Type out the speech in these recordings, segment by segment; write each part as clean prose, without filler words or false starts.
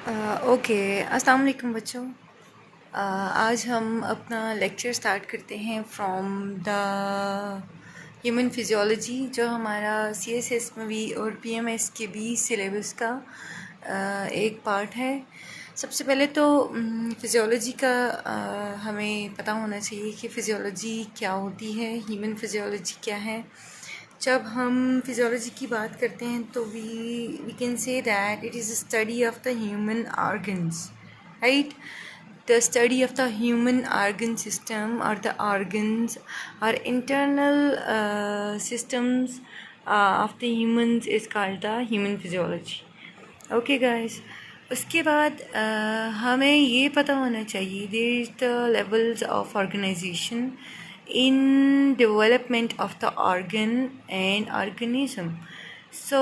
Okay. अस्सलाम वालेकुम बच्चों। आज हम अपना लेक्चर स्टार्ट करते हैं फ्रॉम द ह्यूमन फिजियोलॉजी, जो हमारा सीएसएस में भी और पीएमएस के भी सिलेबस का एक पार्ट है। सबसे पहले तो फिजियोलॉजी का हमें पता होना चाहिए कि फ़िज़ियोलॉजी क्या होती है, ह्यूमन फिजियोलॉजी क्या है। जब हम फिजियोलॉजी की बात करते हैं तो we can say that it is a study of the human organs, right? The study of the human organ system और द ऑर्गन्स और internal systems of the humans is called the human physiology. Okay guys, उसके बाद हमें ये पता होना चाहिए there is the levels of organization in development of the organ and organism. So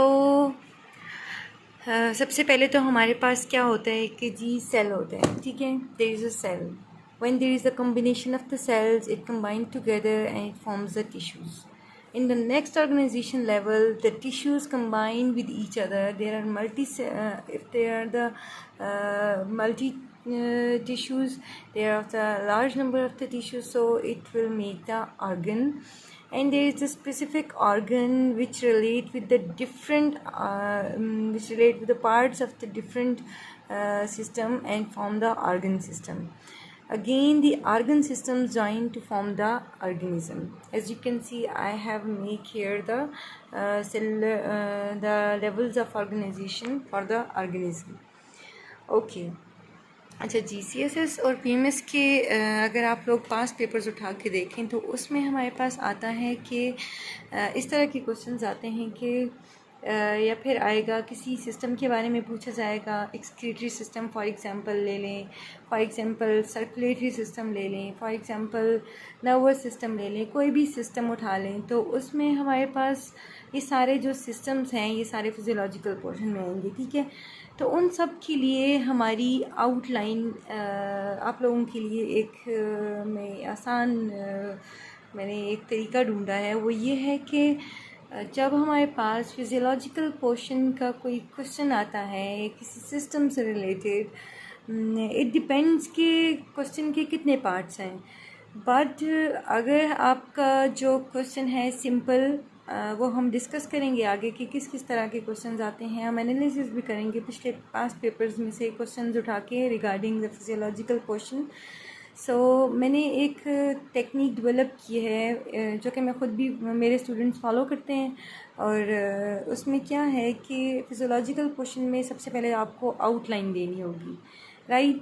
सबसे पहले तो हमारे पास क्या होता है कि जी सेल होता है, ठीक है? There is a cell. When there is a combination of the cells, it combine together and it forms the tissues. In the next organization level, the tissues combine with each other. There are if they are the multi tissues, there are the large number of the tissues, so it will make the organ. And there is a specific organ which relate with the different which relate with the parts of the different system and form the organ system. Again, the organ systems join to form the organism. As you can see, I have make here the the levels of organization for the organism. Okay. अच्छा, GCSS और PMS के अगर आप लोग past papers उठा के देखें तो उसमें हमारे पास आता है कि इस तरह के क्वेश्चंस आते हैं कि या फिर आएगा किसी सिस्टम के बारे में पूछा जाएगा। एक्सक्रीटरी सिस्टम फॉर एग्जांपल ले लें, फॉर एग्जांपल सर्कुलेटरी सिस्टम ले लें, फॉर एग्जांपल नर्वस सिस्टम ले लें, कोई भी सिस्टम उठा लें तो उसमें हमारे पास ये सारे जो सिस्टम्स हैं ये सारे फिजियोलॉजिकल पोर्शन में आएंगे, ठीक है? तो उन सब के लिए हमारी आउटलाइन आप लोगों के लिए एक मैं आसान मैंने एक तरीका ढूंढा है। वो ये है कि जब हमारे पास फिजियोलॉजिकल पोर्शन का कोई क्वेश्चन आता है किसी सिस्टम से रिलेटेड, इट डिपेंड्स कि क्वेश्चन के कितने पार्ट्स हैं। बट अगर आपका जो क्वेश्चन है सिंपल, वो हम डिस्कस करेंगे आगे कि किस किस तरह के क्वेश्चंस आते हैं। हम एनालिसिस भी करेंगे पिछले पास्ट पेपर्स में से क्वेश्चंस उठा के रिगार्डिंग द फिजियोलॉजिकल क्वेश्चन। सो मैंने एक टेक्निक डेवलप की है जो कि मैं ख़ुद भी मेरे स्टूडेंट्स फॉलो करते हैं। और उसमें क्या है कि फिजियोलॉजिकल क्वेश्चन में सबसे पहले आपको आउटलाइन देनी होगी, राइट?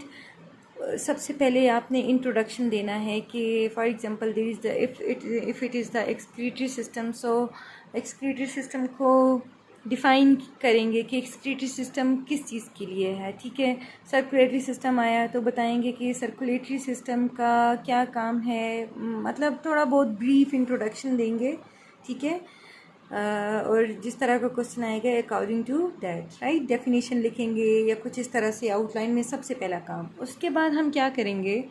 सबसे पहले आपने इंट्रोडक्शन देना है कि for example there is the if it is the excretory system, so excretory system को डिफ़ाइन करेंगे कि एक्सक्रीटरी सिस्टम किस चीज़ के लिए है, ठीक है? सर्कुलेटरी सिस्टम आया तो बताएंगे कि सर्कुलेटरी सिस्टम का क्या काम है, मतलब थोड़ा बहुत ब्रीफ इंट्रोडक्शन देंगे, ठीक है? और जिस तरह का क्वेश्चन आएगा according to that, right, definition लिखेंगे या कुछ इस तरह से आउटलाइन में सबसे पहला काम। उसके बाद हम क्या करेंगे,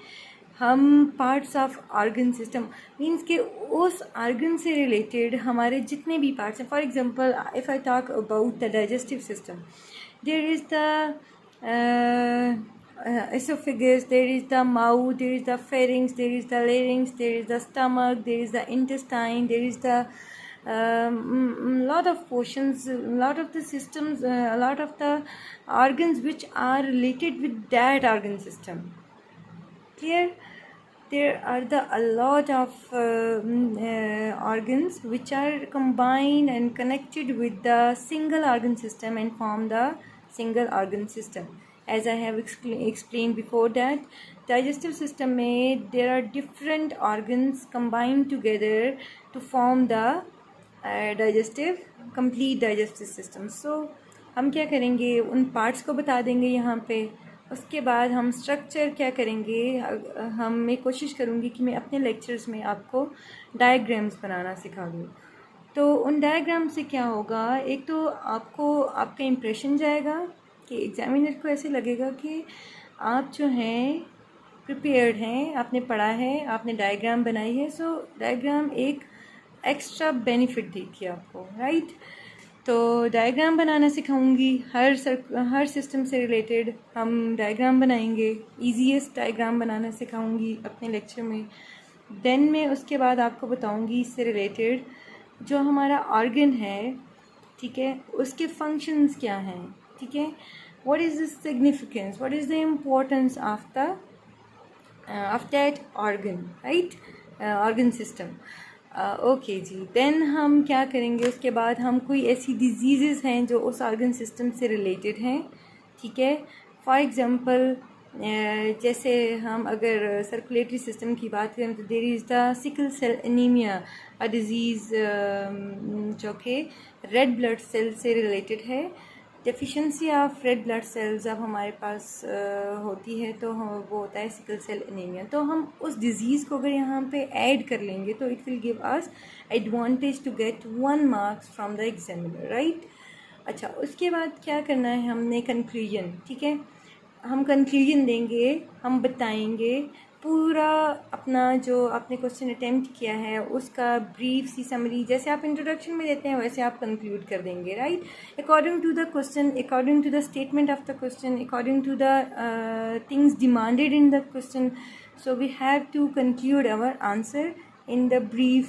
हम parts of organ system means के उस ऑर्गन से रिलेटेड हमारे जितने भी पार्ट्स हैं। For example if I talk about the digestive system, there is the esophagus, there is the mouth, there is the pharynx, there is the larynx, there is the stomach, there is the intestine, there is the lot of portions, a lot of the systems, a lot of the organs which are related with that organ system. Clear? There are a lot of organs which are combined and connected with the single organ system and form the single organ system. As I have explained before that digestive system में there are different organs combined together to form the complete digestive system. So हम क्या करेंगे, उन parts को बता देंगे यहाँ पे। उसके बाद हम स्ट्रक्चर क्या करेंगे, मैं कोशिश करूँगी कि मैं अपने लेक्चर्स में आपको डायग्राम्स बनाना सिखा दूँ। तो उन डायग्राम से क्या होगा, एक तो आपको आपका इम्प्रेशन जाएगा कि एग्जामिनर को ऐसे लगेगा कि आप जो हैं प्रिपेयर्ड हैं, आपने पढ़ा है, आपने डायग्राम बनाई है। सो डायग्राम एक एक्स्ट्रा बेनिफिट देगी आपको, राइट? तो डायग्राम बनाना सिखाऊंगी, हर सिस्टम से रिलेटेड हम डायग्राम बनाएंगे, ईजीएस्ट डायग्राम बनाना सिखाऊंगी अपने लेक्चर में। देन मैं उसके बाद आपको बताऊंगी इससे रिलेटेड जो हमारा ऑर्गन है, ठीक है, उसके फंक्शंस क्या हैं, ठीक है, what is the significance, what is the importance of that organ, right, organ system. Okay जी, देन हम क्या करेंगे उसके बाद, हम कोई ऐसी डिजीज़ हैं जो उस ऑर्गन सिस्टम से रिलेटेड हैं, ठीक है। फॉर एग्ज़ाम्पल जैसे हम अगर सर्कुलेटरी सिस्टम की बात करें तो there is the sickle cell anaemia, a disease जो कि रेड ब्लड सेल से रिलेटेड है। Deficiency of red blood cells जब हमारे पास होती है तो वो होता है सिकल सेल एनीमिया। तो हम उस डिज़ीज़ को अगर यहाँ पे ऐड कर लेंगे तो it will give us advantage to get 1 marks from the examiner, right. अच्छा, उसके बाद क्या करना है हमने, कंक्लूजन, ठीक है, हम कंक्लूजन देंगे, हम बताएंगे पूरा अपना जो आपने क्वेश्चन अटेम्प्ट किया है उसका ब्रीफ सी समरी, जैसे आप इंट्रोडक्शन में देते हैं वैसे आप कंक्लूड कर देंगे, right, according to the question, according to the statement of the question, according to the things demanded in the question. So we have to conclude our answer in the brief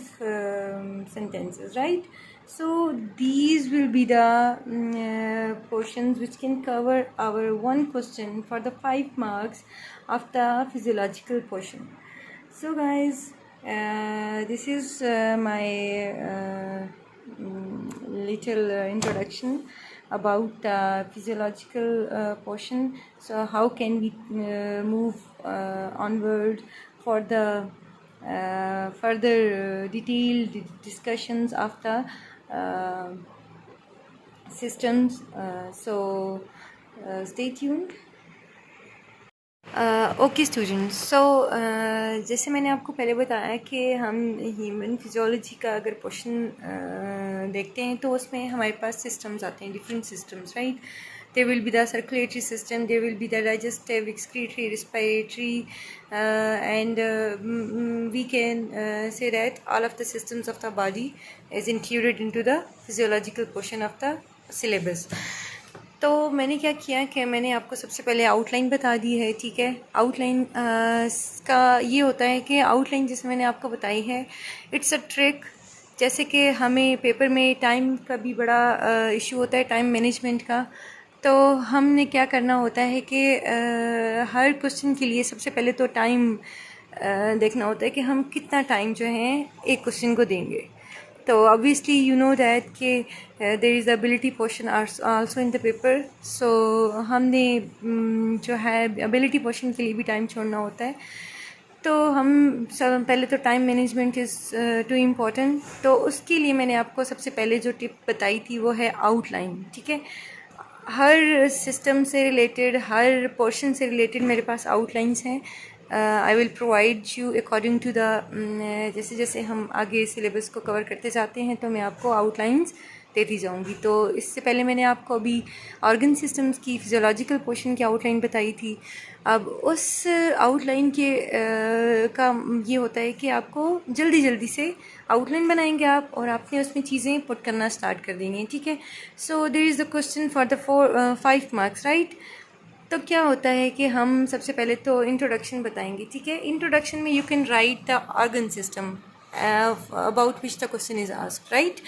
sentences, right? So these will be the portions which can cover our one question for the 5 marks of the physiological portion. So guys, this is my little introduction about the physiological portion. So how can we move onward for the further detailed discussions of the systems. So stay tuned. Okay students, so जैसे मैंने आपको पहले बताया कि हम human physiology का अगर question देखते हैं तो उसमें हमारे पास सिस्टम्स आते हैं, different systems, right. There will be the circulatory system, there will be the digestive, excretory, respiratory, and we can say that all of the systems of the body is included into the physiological portion of the syllabus. तो मैंने क्या किया कि मैंने आपको सबसे पहले outline बता दी है, ठीक है। आउटलाइन का ये होता है कि आउटलाइन जैसे मैंने आपको बताई है, इट्स अ ट्रिक। जैसे कि हमें पेपर में टाइम का भी बड़ा इशू होता है, टाइम मैनेजमेंट का। तो हमने क्या करना होता है कि हर क्वेश्चन के लिए सबसे पहले तो टाइम देखना होता है कि हम कितना टाइम जो है एक क्वेश्चन को देंगे। तो ऑब्वियसली यू नो दैट कि there is the ability portion also in the paper. So हमने जो है एबिलिटी पोर्शन के लिए भी टाइम छोड़ना होता है। तो हम सब पहले तो time management is too important. तो उसके लिए मैंने आपको सबसे पहले जो टिप बताई थी वो है आउटलाइन, ठीक है। हर सिस्टम से रिलेटेड, हर पोर्शन से रिलेटेड मेरे पास आउटलाइंस हैं। I will provide you according to the जैसे जैसे हम आगे सिलेबस को कवर करते जाते हैं तो मैं आपको आउटलाइंस देती जाऊंगी। तो इससे पहले मैंने आपको अभी ऑर्गन सिस्टम्स की फिजियोलॉजिकल पोर्शन की आउटलाइन बताई थी। अब उस आउटलाइन के का ये होता है कि आपको जल्दी जल्दी से आउटलाइन बनाएंगे आप और आपने उसमें चीज़ें पुट करना स्टार्ट कर देंगे, ठीक है। So there is the question for the 5 marks, right. तो क्या होता है कि हम सबसे पहले तो इंट्रोडक्शन बताएंगे, ठीक है। इंट्रोडक्शन में you can right the organ system about which the question is asked, right.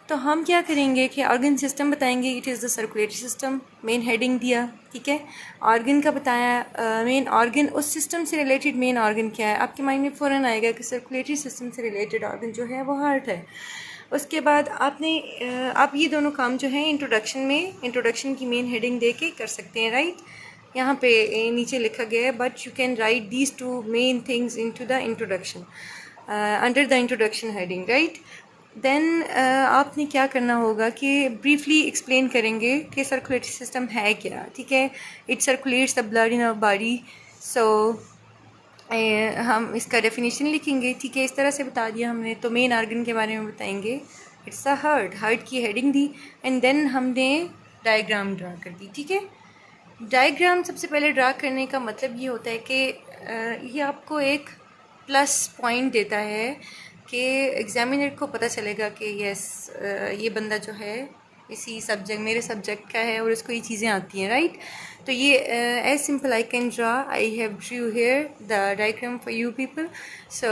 तो हम क्या करेंगे कि ऑर्गन सिस्टम बताएंगे, it is the circulatory system, main heading दिया, ठीक है। ऑर्गन का बताया, मेन ऑर्गन, उस सिस्टम से रिलेटेड मेन ऑर्गन क्या है, आपके माइंड में फ़ौरन आएगा कि सर्कुलेटरी सिस्टम से रिलेटेड ऑर्गन जो है वो हार्ट है। उसके बाद आप ये दोनों काम जो है इंट्रोडक्शन में, इंट्रोडक्शन की मेन हेडिंग दे के कर सकते हैं, राइट। यहाँ पे नीचे लिखा गया है, but you can write these 2 main things into the introduction under the introduction heading, right. Then आपने क्या करना होगा कि ब्रीफली एक्सप्लेन करेंगे कि सर्कुलेटरी सिस्टम है क्या, ठीक है। It circulates the blood in our body. So हम इसका डेफिनेशन लिखेंगे, ठीक है। इस तरह से बता दिया हमने। तो मेन ऑर्गन के बारे में बताएंगे, इट्स द हार्ट, हार्ट की हेडिंग दी, एंड देन हमने डायग्राम ड्रा कर दी, ठीक है। डायग्राम सबसे पहले ड्रा करने का मतलब ये होता है कि ये आपको एक प्लस पॉइंट देता है कि एग्ज़ामिनर को पता चलेगा कि यस ये बंदा जो है इसी सब्जेक्ट मेरे सब्जेक्ट का है और इसको ये चीज़ें आती हैं, राइट। तो ये as simple I can draw, I have drew here the diagram for you people. So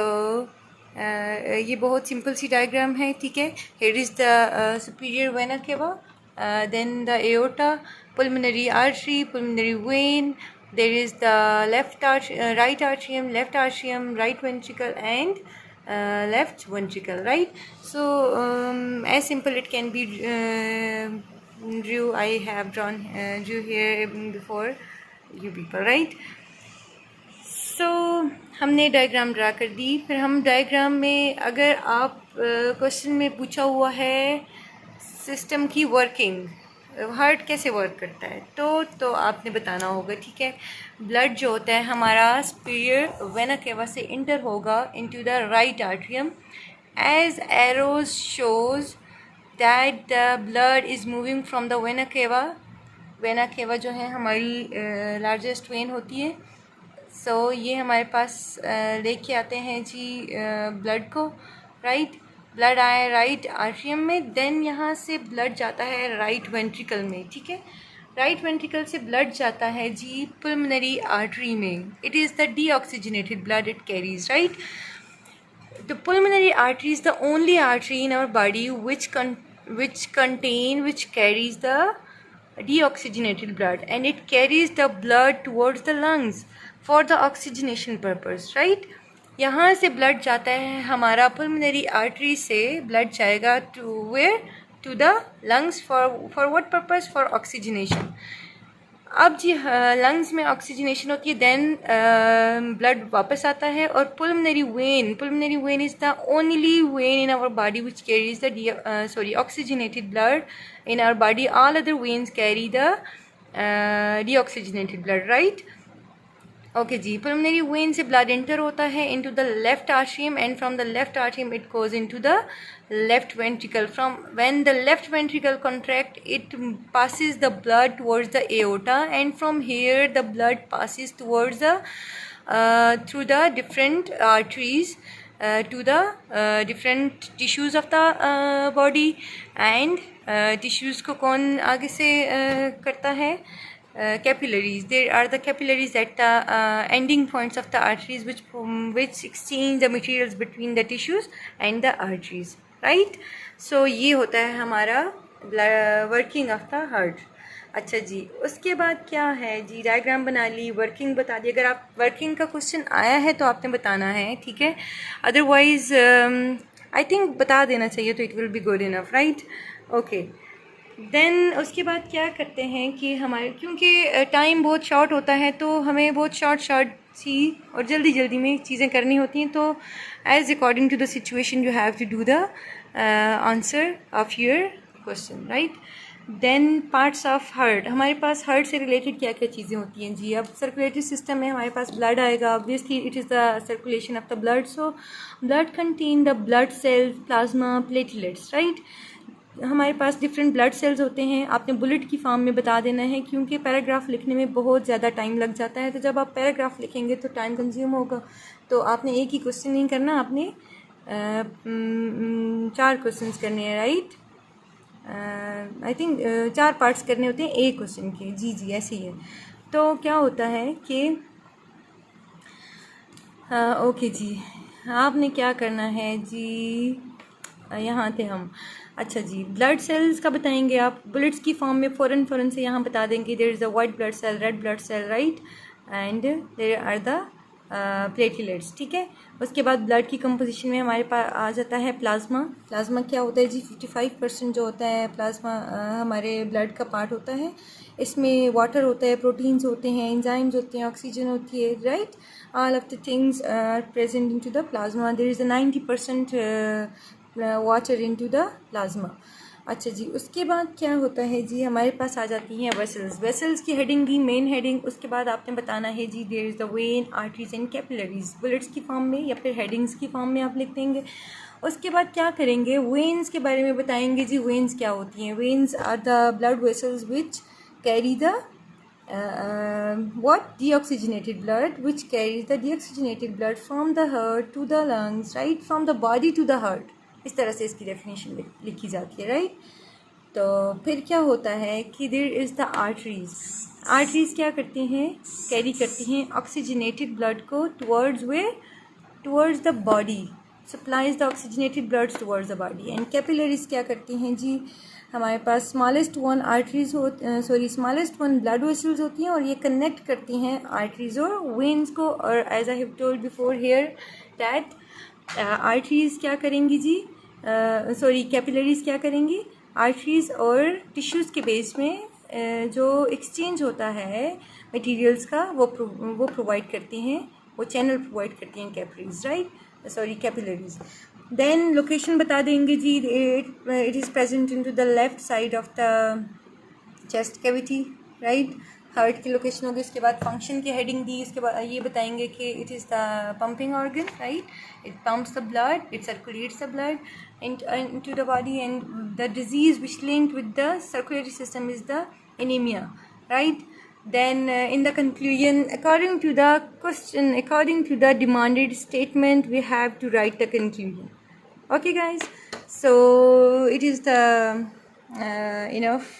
ये बहुत सिंपल सी डायग्राम है, ठीक है। Here is the superior vena cava, then the aorta, pulmonary artery, pulmonary vein. There is the right atrium, left atrium, right ventricle, and left ventricle, right. So as simple it can be drew. I have drawn drew here before you people, right. So हमने diagram draw कर दी। फिर हम diagram में अगर आप question में पूछा हुआ है सिस्टम की वर्किंग, हार्ट कैसे वर्क करता है, तो आपने बताना होगा, ठीक है। ब्लड जो होता है हमारा सुपीरियर वेना केवा से इंटर होगा into the right atrium. As arrows shows that the blood is moving from the vena cava. Vena cava जो है हमारी लार्जेस्ट वेन होती है। सो ये हमारे पास लेके आते हैं जी ब्लड को, राइट। ब्लड आए राइट आर्ट्रियम में, देन यहाँ से ब्लड जाता है राइट वेंट्रिकल में, ठीक है। राइट वेंट्रिकल से ब्लड जाता है जी पुल्मोनरी आर्टरी में। It is the deoxygenated blood it carries, right. The pulmonary artery is the only artery in our body which carries the deoxygenated blood, and it carries the blood towards the lungs for the oxygenation purpose, right। यहाँ से blood जाता है हमारा pulmonary artery से blood जाएगा to where, to the lungs, for what purpose, for oxygenation. अब जी lungs में ऑक्सीजनेशन होती है, देन ब्लड वापस आता है। और pulmonary vein is the only vein in our body which carries the oxygenated blood in our body. All other veins carry the deoxygenated blood, right. Okay जी, पुल्मोनरी वेन से blood enter होता है into the left atrium, and from the left atrium it goes into the left ventricle. From when the left ventricle contract, it passes the blood towards the aorta, and from here the blood passes towards the through the different arteries to the different tissues of the body. And tissues को कौन आगे से करता है? Capillaries. There are the capillaries at the ending points of the arteries which exchange the materials between the tissues and the arteries, right. So ये होता है हमारा वर्किंग ऑफ द हार्ट। अच्छा जी, उसके बाद क्या है जी, डायग्राम बना ली, वर्किंग बता दी। अगर आप वर्किंग का क्वेश्चन आया है तो आपने बताना है, ठीक है। अदरवाइज आई थिंक बता देना चाहिए, तो it will be good enough, right. Okay, then उसके बाद क्या करते हैं कि हमारे, क्योंकि टाइम बहुत शॉर्ट होता है तो हमें बहुत शॉर्ट सी और जल्दी में चीज़ें करनी होती हैं। तो as according to the situation you have to do the answer of your question, right. Then parts of heart, हमारे पास हार्ट से रिलेटेड क्या क्या चीज़ें होती हैं जी। अब सर्कुलेटरी सिस्टम में हमारे पास ब्लड आएगा, obviously it is the circulation of the blood. So blood contain the blood cells, plasma, platelets, right. हमारे पास डिफरेंट ब्लड सेल्स होते हैं। आपने बुलेट की फॉर्म में बता देना है, क्योंकि पैराग्राफ लिखने में बहुत ज़्यादा टाइम लग जाता है। तो जब आप पैराग्राफ लिखेंगे तो टाइम कंज्यूम होगा, तो आपने एक ही क्वेश्चन नहीं करना, आपने 4 क्वेश्चंस करने हैं, राइट। आई थिंक 4 पार्ट्स करने होते हैं एक क्वेश्चन के। जी ऐसे ही है। तो क्या होता है कि ओके जी, आपने क्या करना है जी, यहाँ थे हम। अच्छा जी, ब्लड सेल्स का बताएंगे आप, बुलेट्स की फॉर्म में फ़ौरन से यहाँ बता देंगे। There is a white blood cell, red blood cell, right, and there are the platelets, ठीक है। उसके बाद ब्लड की कंपोजिशन में हमारे पास आ जाता है प्लाज्मा। प्लाज्मा क्या होता है जी, 55% जो होता है प्लाज्मा हमारे ब्लड का पार्ट होता है। इसमें वाटर होता है, प्रोटीन्स होते हैं, एंजाइम्स होते हैं, ऑक्सीजन होती है, right. All of the things are present into the plasma. There is a 90% water into the plasma. अच्छा जी, उसके बाद क्या होता है जी, हमारे पास आ जाती हैं वेसल्स। वेसल्स की हेडिंग की मेन हेडिंग, उसके बाद आपने बताना है जी there is the vein, arteries and capillaries, bullets की फॉर्म में या फिर हेडिंग्स की फॉर्म में आप लिख देंगे। उसके बाद क्या करेंगे, वेन्स के बारे में बताएंगे जी। वेन्स क्या होती हैं? Veins are the blood vessels which carry the what deoxygenated blood, which carries the deoxygenated blood from the heart to the lungs, right, from the body to the heart। इस तरह से इसकी डेफिनेशन लिखी जाती है, राइट। तो फिर क्या होता है कि there is the arteries. Arteries क्या करती हैं, कैरी करती हैं ऑक्सीजनेटेड ब्लड को towards the body, supplies the oxygenated blood towards the body. And capillaries क्या करती हैं जी, हमारे पास स्मॉलेस्ट वन ब्लड वेसल्स होती हैं और ये कनेक्ट करती हैं आर्टरीज और वेन्स को। और as I have told before here that arteries क्या करेंगी जी, कैपिलरीज क्या करेंगी, आर्टरीज और टिश्यूज़ के बेस में जो एक्सचेंज होता है मटेरियल्स का वो प्रोवाइड करती हैं, वो चैनल प्रोवाइड करती हैं कैपिलरीज। देन लोकेशन बता देंगे जी, it is present into the left side of the chest cavity, right. Heart की लोकेशन होगी, उसके बाद फंक्शन की हेडिंग दी, उसके बाद ये बताएंगे कि it is the pumping organ, right, it pumps the blood, it circulates the blood into the body, and the disease which linked with the circulatory system is the anemia, right. Then in the conclusion, according to the demanded statement, we have to write the conclusion. Okay guys, so it is the enough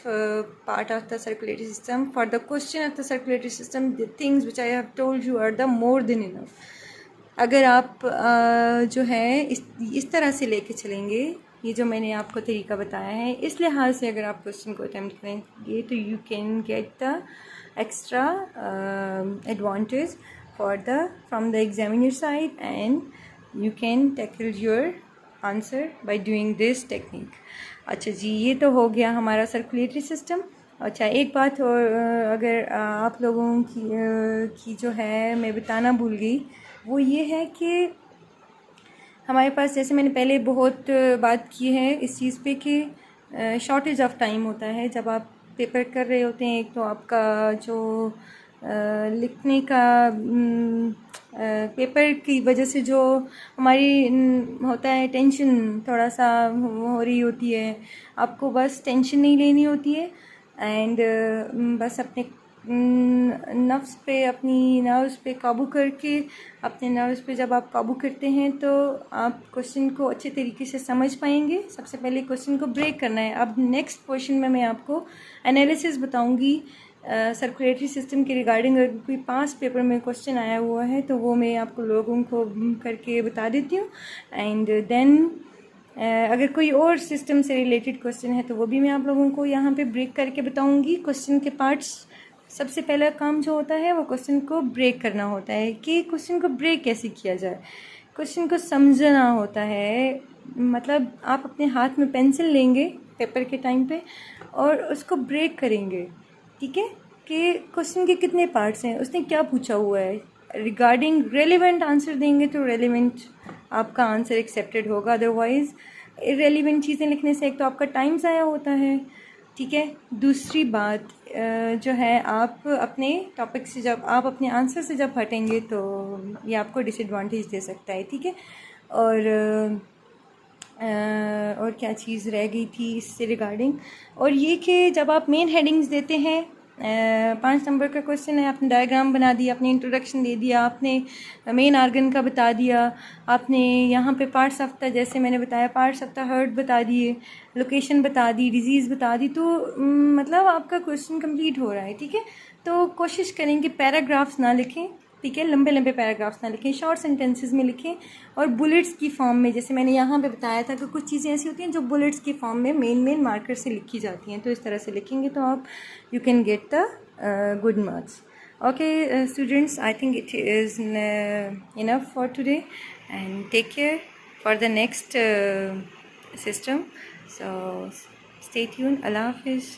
part of the circulatory system. For the question of the circulatory system, the things which I have told you are the more than enough. अगर आप जो है इस तरह से लेके चलेंगे, ये जो मैंने आपको तरीका बताया है, इस लिहाज से अगर आप क्वेश्चन को अटैम्प्ट करेंगे तो you can get the extra advantage from the examiner side, and you can tackle your answer by doing this technique. अच्छा जी, ये तो हो गया हमारा सर्कुलेटरी सिस्टम। अच्छा, एक बात और अगर आप लोगों की जो है मैं बताना भूल गई, वो ये है कि हमारे पास, जैसे मैंने पहले बहुत बात की है इस चीज़ पे कि शॉर्टेज ऑफ टाइम होता है जब आप पेपर कर रहे होते हैं। एक तो आपका जो लिखने का पेपर की वजह से जो हमारी होता है टेंशन थोड़ा सा हो रही होती है, आपको बस टेंशन नहीं लेनी होती है, एंड बस अपने अपनी नर्व्स पे काबू करके, अपने नर्व्स पे जब आप काबू करते हैं तो आप क्वेश्चन को अच्छे तरीके से समझ पाएंगे। सबसे पहले क्वेश्चन को ब्रेक करना है। अब नेक्स्ट क्वेश्चन में मैं आपको एनालिसिस बताऊंगी सर्कुलेटरी सिस्टम के रिगार्डिंग। अगर कोई पास पेपर में क्वेश्चन आया हुआ है तो वो मैं आपको लोगों को करके बता देती हूँ, एंड देन अगर कोई और सिस्टम से रिलेटेड क्वेश्चन है तो वो भी मैं आप लोगों को यहाँ पे ब्रेक करके बताऊँगी। क्वेश्चन के पार्ट्स, सबसे पहला काम जो होता है वो क्वेश्चन को ब्रेक करना होता है कि क्वेश्चन को ब्रेक कैसे किया जाए। क्वेश्चन को समझना होता है, मतलब आप अपने हाथ में पेंसिल लेंगे पेपर के टाइम पे और उसको ब्रेक करेंगे, ठीक है, कि क्वेश्चन के कितने पार्ट्स हैं, उसने क्या पूछा हुआ है, रिगार्डिंग रेलिवेंट आंसर देंगे तो रेलिवेंट आपका आंसर एक्सेप्टेड होगा, अदरवाइज़ इरेलीवेंट चीज़ें लिखने से एक तो आपका टाइम ज़ाया होता है, ठीक है। दूसरी बात जो है, आप अपने टॉपिक से जब आप अपने आंसर से जब हटेंगे तो ये आपको डिसएडवांटेज दे सकता है, ठीक है। और क्या चीज़ रह गई थी इससे रिगार्डिंग, और ये कि जब आप मेन हेडिंग्स देते हैं, 5 नंबर का क्वेश्चन है, आपने डायग्राम बना दिया, आपने इंट्रोडक्शन दे दिया, आपने मेन आर्गन का बता दिया, आपने यहाँ पे पार्ट्स ऑफ द, जैसे मैंने बताया पार्ट्स ऑफ द हार्ट बता दिए, लोकेशन बता दी, डिजीज़ बता दी, तो मतलब आपका क्वेश्चन कंप्लीट हो रहा है, ठीक है। तो कोशिश करें कि पैराग्राफ्स ना लिखें, ठीक है, लंबे लंबे पैराग्राफ्स ना लिखें, शॉर्ट सेंटेंसेस में लिखें और बुलेट्स की फॉर्म में, जैसे मैंने यहाँ पे बताया था कि कुछ चीज़ें ऐसी होती हैं जो बुलेट्स की फॉर्म में मेन मार्कर से लिखी जाती हैं, तो इस तरह से लिखेंगे तो आप you can get the good marks. Okay students, I think it is enough for today, and take care for the next system, so stay tuned. अल्लाह हाफिज़।